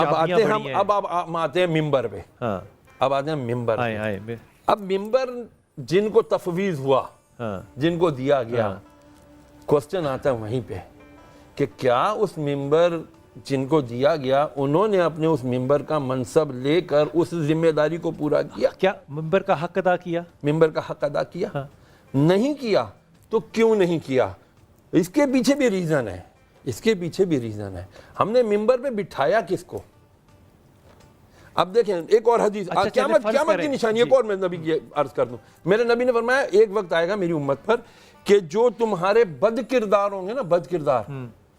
चाबियां बड़ी हैं। अब हम आते हैं मिंबर पे। हाँ, अब आते हैं मिंबर पे। आए अब मिंबर जिनको तफवीज हुआ, हाँ, जिनको दिया गया, क्वेश्चन आता है वहीं पे कि क्या उस मिंबर जिनको दिया गया उन्होंने अपने उस मिंबर का मनसब लेकर उस जिम्मेदारी को पूरा किया? क्या मिंबर का हक अदा किया? मिंबर का हक अदा किया? हाँ। नहीं किया। तो क्यों नहीं किया? इसके पीछे भी रीजन है, इसके पीछे भी रीजन है। हमने मिंबर पे बिठाया किसको? अब देखें एक और हदीस, क़यामत की निशानी, एक और मैं नबी की अर्ज कर दूं। मेरे नबी ने फरमाया एक वक्त आएगा मेरी उम्मत पर कि जो तुम्हारे बद किरदार होंगे ना, बद किरदार,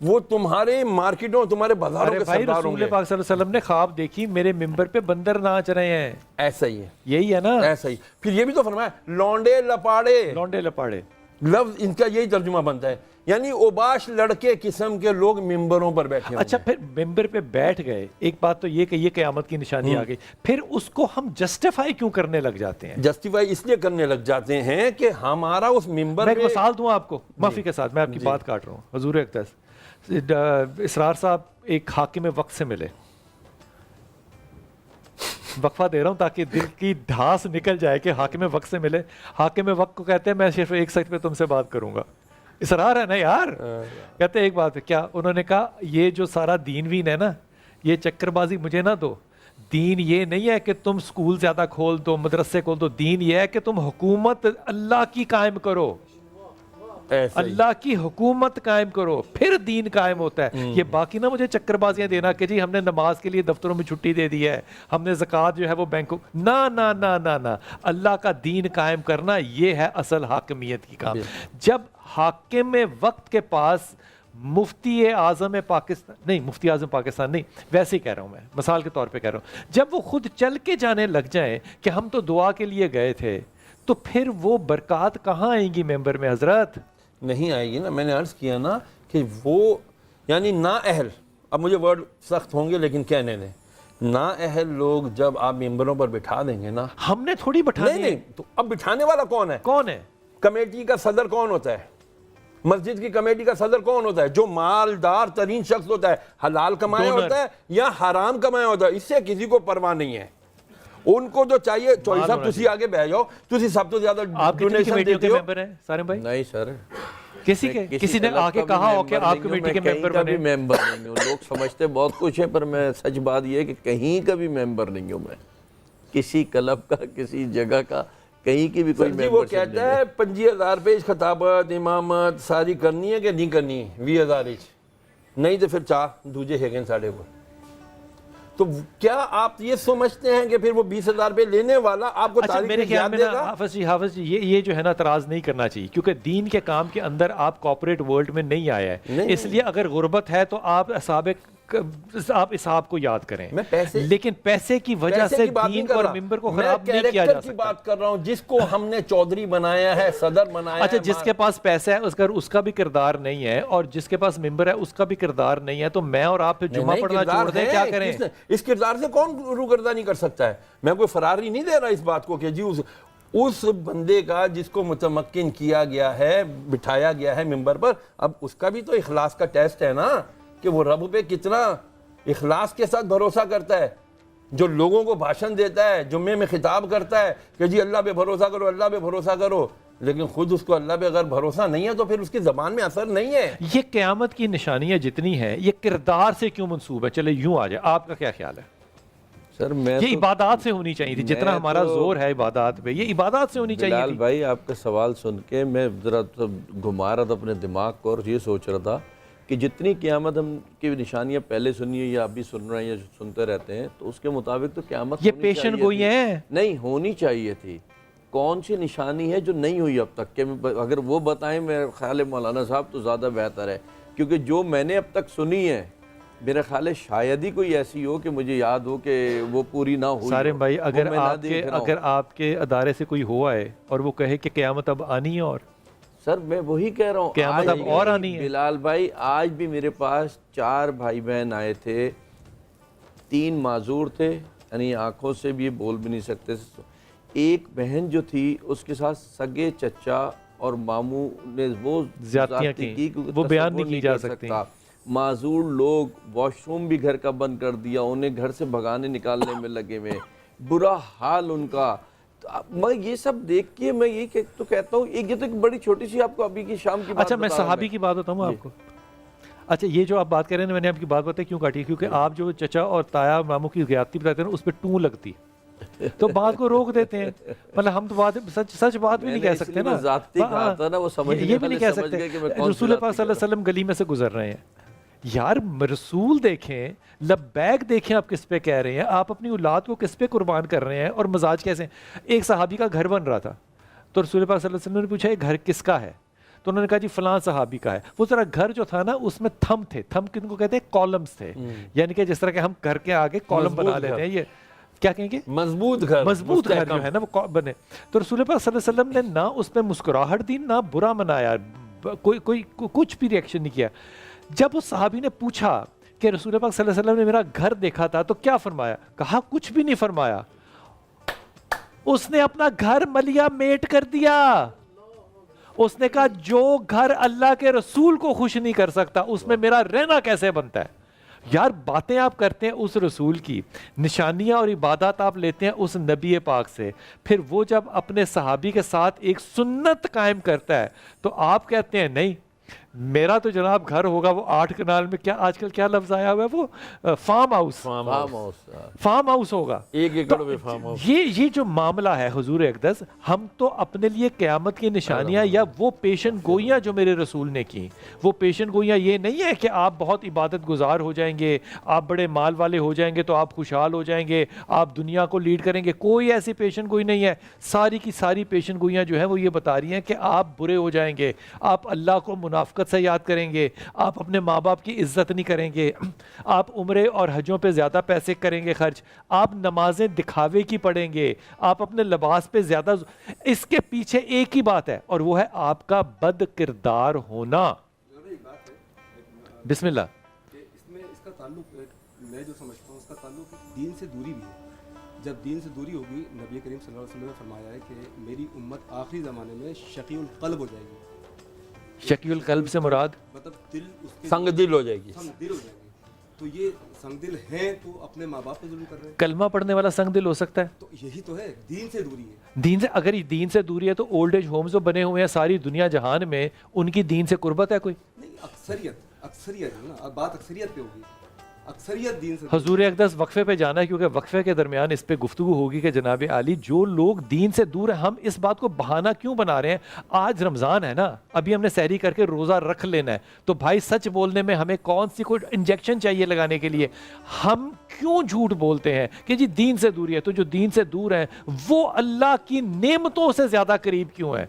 वो तुम्हारे मार्केटों, तुम्हारे बाजारों के सरदार होंगे। रसूल पाक सल्लल्लाहु अलैहि वसल्लम ने ख्वाब देखी, मेरे मिंबर पे बंदर नाच रहे हैं। ऐसा ही है, यही है ना? ऐसा ही। फिर ये भी तो फरमाया लौंडे लपाड़े, लौंडे लपाड़े, लफ्ज इनका यही तर्जुमा बनता है, यानी ओबाश लड़के किस्म के लोग मिंबरों पर बैठे। अच्छा, फिर मिंबर पे बैठ गए, एक बात तो ये कि ये क़यामत की निशानी आ गई, फिर उसको हम जस्टिफाई क्यों करने लग जाते हैं? जस्टिफाई इसलिए करने लग जाते हैं कि हमारा उस मिंबर मैं एक मिसाल दूं आपको, माफी के साथ मैं आपकी बात काट रहा हूँ। हुजूर अक़दस इसरार साहब एक हाकिम वक्त से मिले, वक्फा दे रहा हूँ ताकि दिल की ढास निकल जाए कि हाकिम वक्त से मिले। हाकिम वक्त को कहते हैं मैं सिर्फ एक सच पे तुमसे बात करूंगा। इसरार है ना यार। कहते हैं एक बात है क्या? उन्होंने कहा ये जो सारा दीन वीन है ना, ये चक्करबाजी मुझे ना दो। दीन ये नहीं है कि तुम स्कूल ज्यादा खोल दो, मदरसे खोल दो। दीन ये है कि तुम हुकूमत अल्लाह की कायम करो, अल्लाह की हुकूमत कायम करो, फिर दीन कायम होता है। ये बाकी ना मुझे चक्करबाजियां देना कि जी हमने नमाज के लिए दफ्तरों में छुट्टी दे दी है, हमने ज़कात जो है वो बैंकों, ना ना ना ना ना, अल्लाह का दीन कायम करना ये है असल हाकिमियत की काम। जब हाकिम वक्त के पास मुफ्ती आज़म पाकिस्तान नहीं, मुफ्ती आज़म पाकिस्तान नहीं, वैसे ही कह रहा हूँ मैं, मिसाल के तौर पे कह रहा हूँ, जब वो खुद चल के जाने लग जाए कि हम तो दुआ के लिए गए थे, तो फिर वो बरकत कहाँ आएंगी मेंबर में हजरत? नहीं आएगी ना। मैंने अर्ज किया ना कि वो यानी ना अहल, अब मुझे वर्ड सख्त होंगे लेकिन कहने दें, ना अहल लोग जब आप मेंबरों पर बिठा देंगे ना, हमने थोड़ी बिठानी नहीं, तो अब बिठाने वाला कौन है? कौन है? कमेटी का सदर कौन होता है? मस्जिद की कमेटी का सदर कौन होता है? जो मालदार तरीन शख्स होता है, हलाल कमाया होता है या हराम कमाया होता है, इससे किसी को परवाह नहीं है। उनको जो चाहिए, चौधरी साहब तुसी आगे बह जाओ, तुसी सब तो ज्यादा डोनेशन देते हो। मेंबर हैं सारे भाई? नहीं सर, किसी ने आके कहा हो कि आप कमेटी के मेंबर बने? मेंबर नहीं हूँ। लोग समझते बहुत कुछ है, पर मैं सच बात ये है कि कहीं का भी मेंबर नहीं हूँ मैं, किसी क्लब का, किसी जगह का, कहीं की भी कोई मेंबर। वो कहता है 25,000 पेज खताबत इमामत सारी करनी है कि नहीं करनी है? 20,000 नहीं तो फिर चाह दूजे है साढ़े को। तो क्या आप ये समझते हैं कि फिर वो 20,000 रुपये लेने वाला आपको तारीख में याद देगा? हाफिज जी ये जो है ना तराज नहीं करना चाहिए, क्योंकि दीन के काम के अंदर आप कॉर्पोरेट वर्ल्ड में नहीं आया है, इसलिए अगर गुर्बत है तो आप आप इसाब को याद करें। मैं पैसे, लेकिन पैसे की वजह से दीन और मिंबर को खराब नहीं किया जा सकता। बात कर रहा हूं जिसको हमने चौधरी बनाया है, सदर बनाया अच्छा, है। जिसके पास पैसा है उसका भी किरदार नहीं है, और जिसके पास मिंबर है उसका भी किरदार नहीं है, तो मैं और आप जुम्मा पढ़ना छोड़ दें, क्या करें? इस किरदार से कौन रूगर्दा नहीं कर सकता है? मैं कोई फरारी नहीं दे रहा इस बात को कि जी उस बंदे का जिसको मुतमक्किन किया गया है, बिठाया गया है मिंबर पर, अब उसका भी तो इखलास का टेस्ट है ना, कि वो रब पे कितना इखलास के साथ भरोसा करता है। जो लोगों को भाषण देता है, जुम्मे में खिताब करता है कि जी अल्लाह पे भरोसा करो, अल्लाह पे भरोसा करो, लेकिन खुद उसको अल्लाह पे अगर भरोसा नहीं है तो फिर उसकी ज़बान में असर नहीं है। ये क़यामत की निशानियां जितनी हैं ये किरदार से क्यों मंसूब है? चले यूं आ जाए, आपका क्या ख्याल है? सर मैं ये इबादत से होनी चाहिए थी, जितना हमारा जोर है इबादत पे, ये इबादत से होनी चाहिए थी। भाई आपका सवाल सुन के मैं ज़रा घुमा रहा था अपने दिमाग को और ये सोच रहा था कि जितनी क़यामत हम की निशानियां पहले सुनी है या अभी सुन रहे हैं या सुनते रहते हैं, तो उसके मुताबिक तो क़यामत ये पेशन गोई है नहीं होनी चाहिए थी। कौन सी निशानी है जो नहीं हुई अब तक? के अगर वो बताएं, मेरे ख्याल है मौलाना साहब तो ज़्यादा बेहतर है, क्योंकि जो मैंने अब तक सुनी है मेरा ख्याल है शायद ही कोई ऐसी हो कि मुझे याद हो कि वो पूरी ना हुई। सारे भाई अगर आपके अदारे से कोई हुआ है और वो कहे कि क़यामत अब आनी है, और सर मैं वही कह रहा हूँ क़यामत अब और आनी है। बिलाल भाई आज भी मेरे पास 4 भाई बहन आए थे, 3 माजूर थे, यानी आंखों से भी बोल भी नहीं सकते। एक बहन जो थी उसके साथ सगे चचा और मामू ने वो ज्यादतियां की, वो बयान नहीं की जा सकती। معذور لوگ واش روم بھی گھر کا بند کر دیا, انہیں گھر سے بھگانے نکالنے میں لگے ہوئے, برا حال ان کا. میں یہ سب دیکھ کے میں یہ تو کہتا ہوں, یہ تو ایک بڑی چھوٹی سی آپ کو ابھی کی شام کی بات. اچھا میں صحابی کی بات بتاؤں آپ کو. اچھا یہ جو آپ بات کر رہے ہیں, میں نے آپ کی بات بتائی کیوں کاٹی, کیونکہ آپ جو چچا اور تایا ماموں کی زیادتی بتاتے ہیں اس پہ ٹوں لگتی, تو بات کو روک دیتے ہیں. مطلب ہم تو بات سچ بات بھی نہیں کہہ سکتے نا, یہ بھی نہیں کہہ سکتے. رسول پاک صلی اللہ علیہ وسلم گلی میں سے گزر رہے ہیں یار, رسول دیکھیں, لبیک دیکھیں آپ کس پہ کہہ رہے ہیں, آپ اپنی اولاد کو کس پہ قربان کر رہے ہیں, اور مزاج کیسے ہیں. ایک صحابی کا گھر بن رہا تھا, تو رسول پاک صلی اللہ علیہ وسلم نے پوچھا یہ گھر کس کا ہے, تو انہوں نے کہا جی فلاں صحابی کا ہے. وہ ذرا گھر جو تھا نا اس میں تھم تھے, تھم کن کو کہتے ہیں, کالمز تھے, یعنی کہ جس طرح کہ ہم گھر کے آگے کالم بنا لیتے ہیں, یہ کیا کہیں گے, مضبوط گھر جو ہے نا وہ بنے. تو رسول پاک صلی اللہ علیہ وسلم نے نہ اس پہ مسکراہٹ دی, نہ برا منایا, کوئی کچھ بھی ریئیکشن نہیں کیا. جب اس صحابی نے پوچھا کہ رسول پاک صلی اللہ علیہ وسلم نے میرا گھر دیکھا تھا تو کیا فرمایا, کہا کچھ بھی نہیں فرمایا, اس نے اپنا گھر ملیا میٹ کر دیا. اس نے کہا جو گھر اللہ کے رسول کو خوش نہیں کر سکتا اس میں میرا رہنا کیسے بنتا ہے. یار باتیں آپ کرتے ہیں اس رسول کی, نشانیاں اور عبادات آپ لیتے ہیں اس نبی پاک سے, پھر وہ جب اپنے صحابی کے ساتھ ایک سنت قائم کرتا ہے تو آپ کہتے ہیں نہیں میرا تو جناب گھر ہوگا وہ 8 کنال میں, کیا آج کل کیا لفظ آیا ہوا ہے, وہ فارم ہاؤس ہوگا, 1 ایکڑ میں فارم ہاؤس. یہ جو معاملہ ہے حضور اقدس, ہم تو اپنے لیے قیامت کی نشانیاں یا وہ پیشن گوئیاں جو میرے رسول نے کی, وہ پیشن گوئیاں یہ نہیں ہے کہ آپ بہت عبادت گزار ہو جائیں گے, آپ بڑے مال والے ہو جائیں گے تو آپ خوشحال ہو جائیں گے, آپ دنیا کو لیڈ کریں گے. کوئی ایسی پیشن گوئی نہیں ہے. ساری کی ساری پیشن گوئیاں جو ہیں وہ یہ بتا رہی ہیں کہ آپ برے ہو جائیں گے, آپ اللہ کو منافقت سے یاد کریں گے, آپ اپنے ماں باپ کی عزت نہیں کریں گے, آپ عمرے اور حجوں پہ زیادہ پیسے کریں گے خرچ, آپ نمازیں دکھاوے کی پڑھیں گے, آپ اپنے لباس پہ زیادہ. اس کے پیچھے ایک ہی بات ہے اور وہ ہے آپ کا بد کردار ہونا. بسم اللہ. اس میں اس کا تعلق میں جو سمجھتا ہوں اس کا تعلق دین سے دوری بھی ہے. جب دین سے دوری ہوگی, نبی کریم صلی اللہ علیہ وسلم نے فرمایا ہے کہ میری امت آخری زمانے میں شقی القلب ہو جائے گی. شقی القلب سے مراد مطلب دل اس کے سنگ دل ہو جائے گی. سنگ دل ہو جائے گی. تو یہ سنگ دل ہیں تو اپنے ماں باپ پہ ظلم کر رہے ہیں. کلمہ پڑھنے والا سنگ دل ہو سکتا ہے, تو یہی تو ہے, دین سے دوری ہے. دین سے, اگر یہ دین سے دوری ہے تو اولڈ ایج ہومز جو بنے ہوئے ہیں ساری دنیا جہان میں, ان کی دین سے قربت ہے کوئی نہیں, اکثریت ہے نا, بات اکثریت پہ ہوگی, اکثریت دین سے. حضور اقدس وقفے پہ جانا ہے کیونکہ وقفے کے درمیان اس پہ گفتگو ہوگی کہ جناب عالی جو لوگ دین سے دور ہیں, ہم اس بات کو بہانہ کیوں بنا رہے ہیں. آج رمضان ہے نا, ابھی ہم نے سحری کر کے روزہ رکھ لینا ہے, تو بھائی سچ بولنے میں ہمیں کون سی کوئی انجیکشن چاہیے لگانے کے لیے. ہم کیوں جھوٹ بولتے ہیں کہ جی دین سے دوری ہے, تو جو دین سے دور ہیں وہ اللہ کی نعمتوں سے زیادہ قریب کیوں ہیں.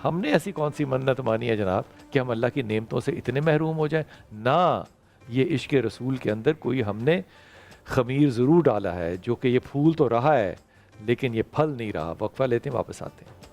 ہم نے ایسی کون سی منت مانی ہے جناب کہ ہم اللہ کی نعمتوں سے اتنے محروم ہو جائیں. نہ, یہ عشق رسول کے اندر کوئی ہم نے خمیر ضرور ڈالا ہے جو کہ یہ پھول تو رہا ہے لیکن یہ پھل نہیں رہا. وقفہ لیتے ہیں, واپس آتے ہیں.